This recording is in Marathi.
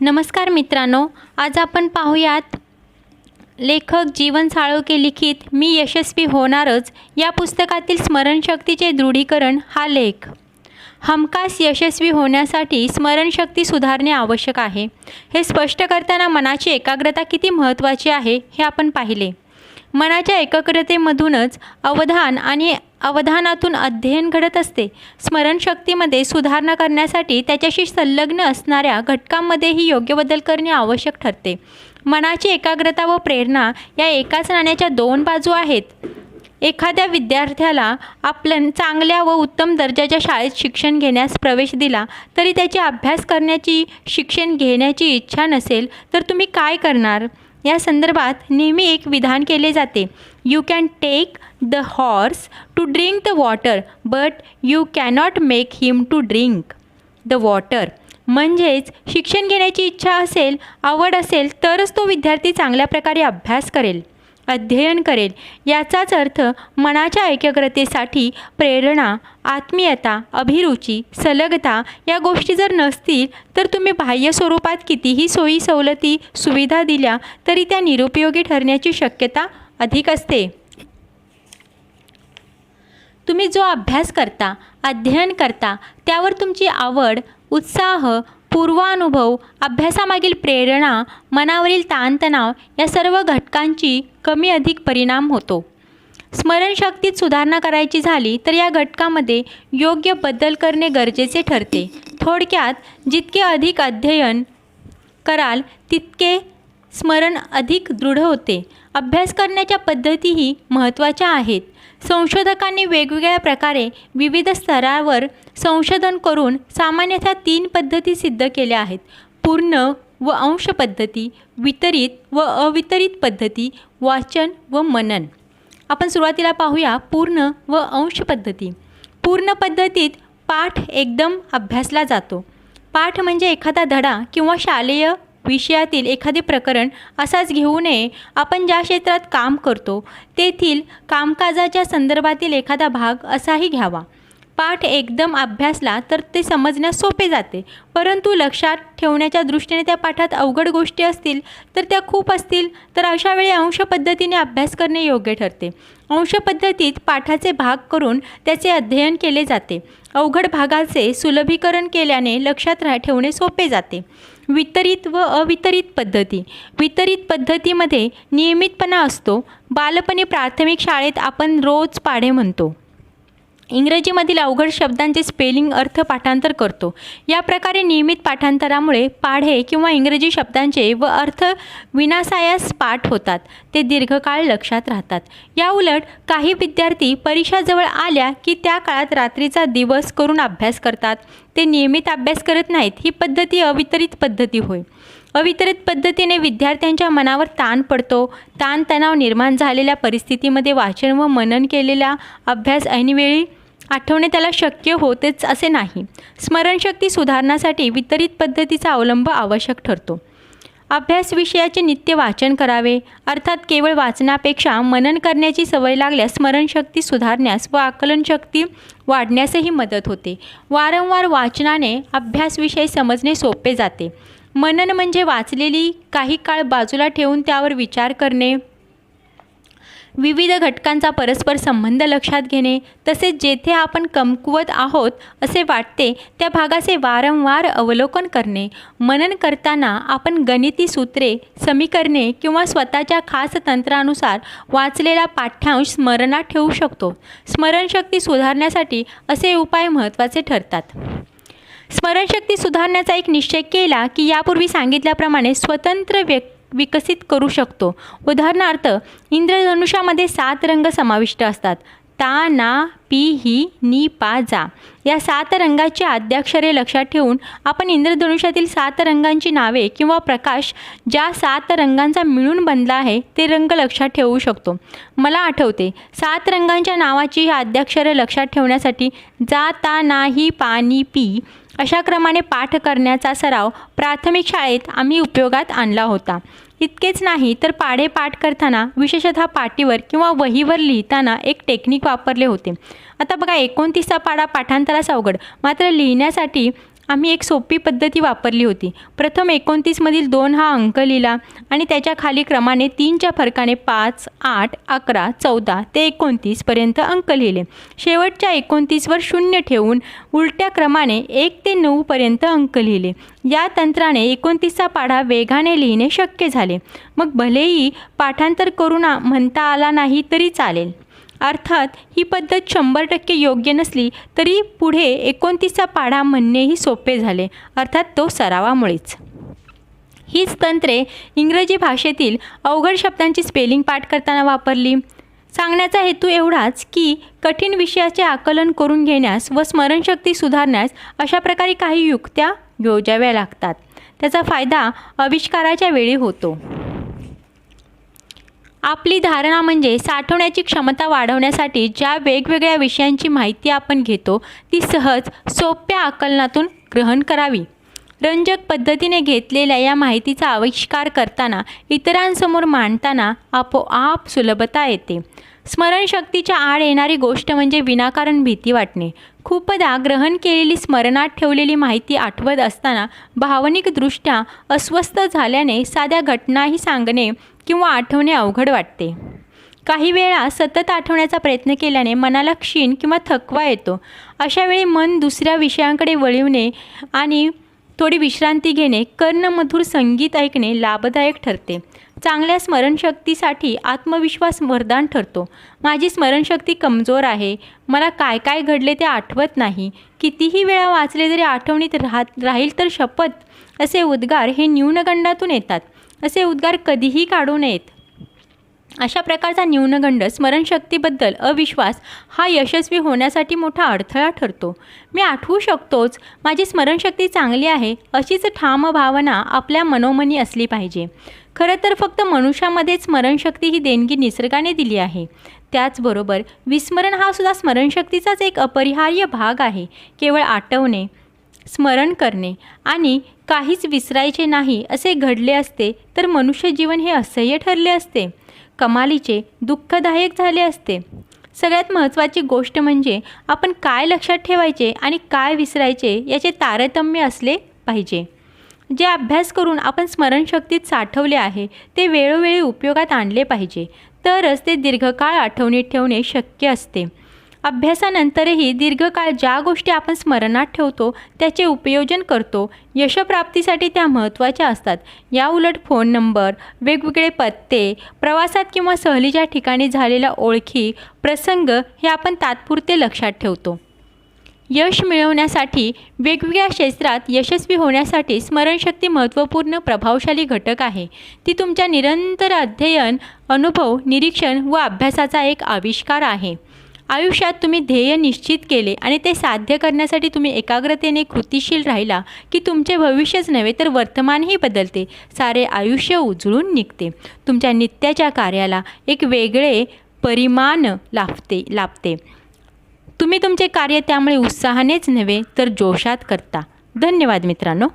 नमस्कार मित्रांनो, आज आपण पाहूयात लेखक जीवन साळोखे लिखित मी यशस्वी होणारच या पुस्तकातील स्मरणशक्तीचे दृढीकरण हा लेख। हमखास यशस्वी होण्यासाठी स्मरणशक्ती सुधारणे आवश्यक आहे हे स्पष्ट करताना मनाची एकाग्रता किती महत्त्वाची आहे हे आपण पाहिले। मनाच्या एकाग्रतेमधूनच अवधान आणि अवधानातून अध्ययन घडत असते। स्मरणशक्तीमध्ये सुधारणा करण्यासाठी त्याच्याशी संलग्न असणाऱ्या घटकांमध्येही योग्य बदल करणे आवश्यक ठरते। मनाची एकाग्रता व प्रेरणा या एकाच नाण्याच्या दोन बाजू आहेत। एखाद्या विद्यार्थ्याला आपण चांगल्या व उत्तम दर्जाच्या शाळेत शिक्षण घेण्यास प्रवेश दिला तरी त्याची अभ्यास करण्याची शिक्षण घेण्याची इच्छा नसेल तर तुम्ही काय करणार? या संदर्भात नेहमी एक विधान केले जाते, you can take the horse to drink the water but you cannot make him to drink the water. म्हणजेच शिक्षण घेण्याची इच्छा असेल, आवड असेल तरच तो विद्यार्थी चांगल्या प्रकारे अभ्यास करेल, अध्ययन करेल। याचाच अर्थ मनाच्या एकाग्रतेसाठी प्रेरणा, आत्मीयता, अभिरुची, सलगता या गोष्टी जर नसतील तर तुम्ही बाह्य स्वरूपात कितीही सोयी सवलती सुविधा दिल्या तरी त्या निरुपयोगी ठरण्याची शक्यता अधिक असते। तुम्ही जो अभ्यास करता, अध्ययन करता त्यावर तुमची आवड, उत्साह, पूर्वानुभव, अभ्यासामागील प्रेरणा, मनावरील ताणतणाव या सर्व घटकांची कमी अधिक परिणाम होतो। स्मरणशक्तीत सुधारणा करायची झाली तर या घटकामध्ये योग्य बदल करणे गरजेचे ठरते। थोडक्यात, जितके अधिक अध्ययन कराल तितके स्मरण अधिक दृढ होते। अभ्यास करण्याच्या पद्धतीही महत्त्वाच्या आहेत। संशोधकांनी वेगवेगळ्या प्रकारे विविध स्तरावर संशोधन करून सामान्यतः 3 पद्धती सिद्ध केल्या आहेत: पूर्ण व अंश पद्धती, वितरित व अवितरित पद्धती, वाचन व मनन। आपण सुरुवातीला पाहूया पूर्ण व अंश पद्धती। पूर्ण पद्धतीत पाठ एकदम अभ्यासला जातो। पाठ म्हणजे एखादा धडा किंवा शालेय विषयातील एखादे प्रकरण असाच घेऊ नये। आपण ज्या क्षेत्रात काम करतो तेथील कामकाजाच्या संदर्भातील एखादा भाग असाही घ्यावा। पाठ एकदम अभ्यासला तर ते समजण्यास सोपे जाते, परंतु लक्षात ठेवण्याच्या दृष्टीने त्या पाठात अवघड गोष्टी असतील तर त्या खूप असतील तर अशा वेळी अंश पद्धतीने अभ्यास करणे योग्य ठरते। अंश पद्धतीत पाठाचे भाग करून त्याचे अध्ययन केले जाते। अवघड भागाचे सुलभीकरण केल्याने लक्षात ठेवणे सोपे जाते। वितरित व अवितरित पद्धती। वितरित पद्धतीमध्ये नियमितपणा असतो। बालपणी प्राथमिक शाळेत आपण रोज पाढे म्हणतो। इंग्रजीमधील अवघड शब्दांचे स्पेलिंग अर्थ पाठांतर करतो। या प्रकारे नियमित पाठांतरामुळे पाढे किंवा इंग्रजी शब्दांचे व अर्थ विनासायास पाठ होतात, ते दीर्घकाळ लक्षात राहतात। या उलट काही विद्यार्थी परीक्षा जवळ आल्या की त्या काळात रात्रीचा दिवस करून अभ्यास करतात, ते नियमित अभ्यास करत नाहीत। ही पद्धती अवितरित पद्धती होय। अवितरित पद्धतीने विद्यार्थ्यांच्या मनावर ताण पडतो। ताणतणाव निर्माण झालेल्या परिस्थितीमध्ये वाचन व मनन केलेला अभ्यास ऐनवेळी आठवणे त्याला शक्य होतेच असे नाही। स्मरणशक्ती सुधारण्यासाठी वितरित पद्धतीचा अवलंब आवश्यक ठरतो। अभ्यास विषयाचे नित्य वाचन करावे, अर्थात केवळ वाचनापेक्षा मनन करण्याची सवय लागल्यास स्मरणशक्ती सुधारण्यास व आकलनशक्ती वाढण्यासही मदत होते। वारंवार वाचनाने अभ्यास विषय समजणे सोपे जाते। मनन म्हणजे वाचलेली काही काळ बाजूला ठेवून त्यावर विचार करणे, विविध घटकांचा परस्पर संबंध लक्षात घेणे, तसेच जेथे आपण कमकुवत आहोत असे वाटते त्या भागाचे वारंवार अवलोकन करणे। मनन करताना आपण गणिती सूत्रे, समीकरणे किंवा स्वतःच्या खास तंत्रानुसार वाचलेला पाठ्यांश स्मरणात ठेवू शकतो। स्मरणशक्ती सुधारण्यासाठी असे उपाय महत्त्वाचे ठरतात। स्मरणशक्ती सुधारण्याचा एक निश्चय केला की यापूर्वी सांगितल्याप्रमाणे स्वतंत्र विकसित करू शकतो। उदाहरणार्थ, इंद्रधनुष्यामध्ये 7 रंग समाविष्ट असतात: ता, ना, पी, ही, नी, पा, जा। या 7 रंगाची आद्याक्षरे लक्षात ठेवून आपण इंद्रधनुष्यातील 7 रंगांची नावे किंवा प्रकाश ज्या 7 रंगांचा मिळून बनला आहे ते रंग लक्षात ठेवू शकतो। मला आठवते, 7 रंगांच्या नावाची ही आद्याक्षरे लक्षात ठेवण्यासाठी जा, ता, ना, ही, पा, नी, पी अशा क्रमाने पाठ करण्याचा सराव प्राथमिक शाळेत आम्ही उपयोगात आणला होता। इतकेच नाही तर पाढे पाठ करताना विशेषतः पाटीवर किंवा वहीवर लिहिताना एक टेक्निक वापरले होते। आता बघा, 29वा पाढा पाठांतरास अवघड, मात्र लिहिण्यासाठी आम्ही एक सोपी पद्धती वापरली होती. प्रथम 29मधील 2 हा अंक लिहिला आणि त्याच्या खाली क्रमाने 3च्या फरकाने 5, 8, 11, 14 ते 29पर्यंत अंक लिहिले. शेवटच्या 29वर 0 ठेवून उलट्या क्रमाने 1 ते 9पर्यंत अंक लिहिले. या तंत्राने 29चा पाढा वेगाने लिहिणे शक्य झाले. मग भलेही पाठांतर करून म्हणता आला नाही तरी चालेल. अर्थात ही पद्धत 100% योग्य नसली तरी पुढे 29चा पाढा म्हणणेही सोपे झाले, अर्थात तो सरावामुळेच. हीच तंत्रे इंग्रजी भाषेतील अवघड शब्दांची स्पेलिंग पाठ करताना वापरली. सांगण्याचा हेतू एवढाच की कठीण विषयाचे आकलन करून घेण्यास व स्मरणशक्ती सुधारण्यास अशा प्रकारे काही युक्त्या योजाव्या लागतात. त्याचा फायदा आविष्काराच्या वेळी होतो. आपली धारणा म्हणजे साठवण्याची क्षमता वाढवण्यासाठी ज्या वेगवेगळ्या विषयांची माहिती आपण घेतो ती सहज सोप्या आकलनातून ग्रहण करावी. रंजक पद्धतीने घेतलेल्या या माहितीचा आविष्कार करताना इतरांसमोर मांडताना आपोआप सुलभता येते. स्मरणशक्तीच्या आड येणारी गोष्ट म्हणजे विनाकारण भीती वाटणे. खूपदा ग्रहण केलेली स्मरणात ठेवलेली माहिती आठवत असताना भावनिकदृष्ट्या अस्वस्थ झाल्याने साध्या घटनाही सांगणे किंवा आठवणे अवघड वाटते. काही वेळा सतत आठवण्याचा प्रयत्न केल्याने मनाला क्षीण किंवा थकवा येतो. अशा वेळी मन दुसऱ्या विषयांकडे वळविणे आणि थोडी विश्रांती घेणे, कर्णमधुर संगीत ऐकणे लाभदायक ठरते. चांगल्या स्मरणशक्तीसाठी आत्मविश्वास वरदान ठरतो. माझी स्मरणशक्ती कमजोर आहे, मला काय काय घडले ते आठवत नाही, कितीही वेळा वाचले तरी आठवणीत राहील तर शपथ, असे उद्गार हे न्यूनगंडातून येतात. असे उद्गार कधीही काढू नयेत. अशा प्रकारचा न्यूनगंड स्मरणशक्तीबद्दल अविश्वास हा यशस्वी होण्यासाठी मोठा अडथळा ठरतो. मी आठवू शकतोच, माझी स्मरणशक्ती चांगली आहे अशीच ठाम भावना आपल्या मनोमनी असली पाहिजे. खरं तर फक्त मनुष्यामध्येच स्मरणशक्ती ही देणगी निसर्गाने दिली आहे. त्याचबरोबर विस्मरण हा सुद्धा स्मरणशक्तीचाच एक अपरिहार्य भाग आहे. केवळ आठवणे, स्मरण करणे आणि काहीच विसरायचे नाही असे घडले असते तर मनुष्य जीवन हे असह्य ठरले असते, कमालीचे, दुःखदायक झाले असते. सगळ्यात महत्त्वाची गोष्ट म्हणजे आपण काय लक्षात ठेवायचे आणि काय विसरायचे याचे तारतम्य असले पाहिजे. जे अभ्यास करून आपण स्मरणशक्तीत साठवले आहे ते वेळोवेळी उपयोगात आणले पाहिजे, तरच ते दीर्घकाळ आठवणीत ठेवणे शक्य असते. अभ्यासानंतरही दीर्घकाळ ज्या गोष्टी आपण स्मरणात ठेवतो त्याचे उपयोजन करतो, यशप्राप्तीसाठी त्या महत्त्वाच्या असतात. या उलट फोन नंबर, वेगवेगळे पत्ते, प्रवासात किंवा सहलीच्या ठिकाणी झालेल्या ओळखी, प्रसंग हे आपण तात्पुरते लक्षात ठेवतो. यश मिळवण्यासाठी, वेगवेगळ्या क्षेत्रात यशस्वी होण्यासाठी स्मरणशक्ती महत्त्वपूर्ण प्रभावशाली घटक आहे. ती तुमच्या निरंतर अध्ययन, अनुभव, निरीक्षण व अभ्यासाचा एक आविष्कार आहे. आयुष्यात तुम्ही ध्येय निश्चित केले आणि ते साध्य करण्यासाठी तुम्ही एकाग्रतेने कृतिशील राहिला की तुमचे भविष्यच नव्हे तर वर्तमानही बदलते. सारे आयुष्य उजळून निघते. तुमच्या नित्याच्या कार्याला एक वेगळे परिमाण लाभते. तुम्ही तुमचे कार्य त्यामुळे उत्साहानेच नव्हे तर जोशात करता. धन्यवाद मित्रांनो.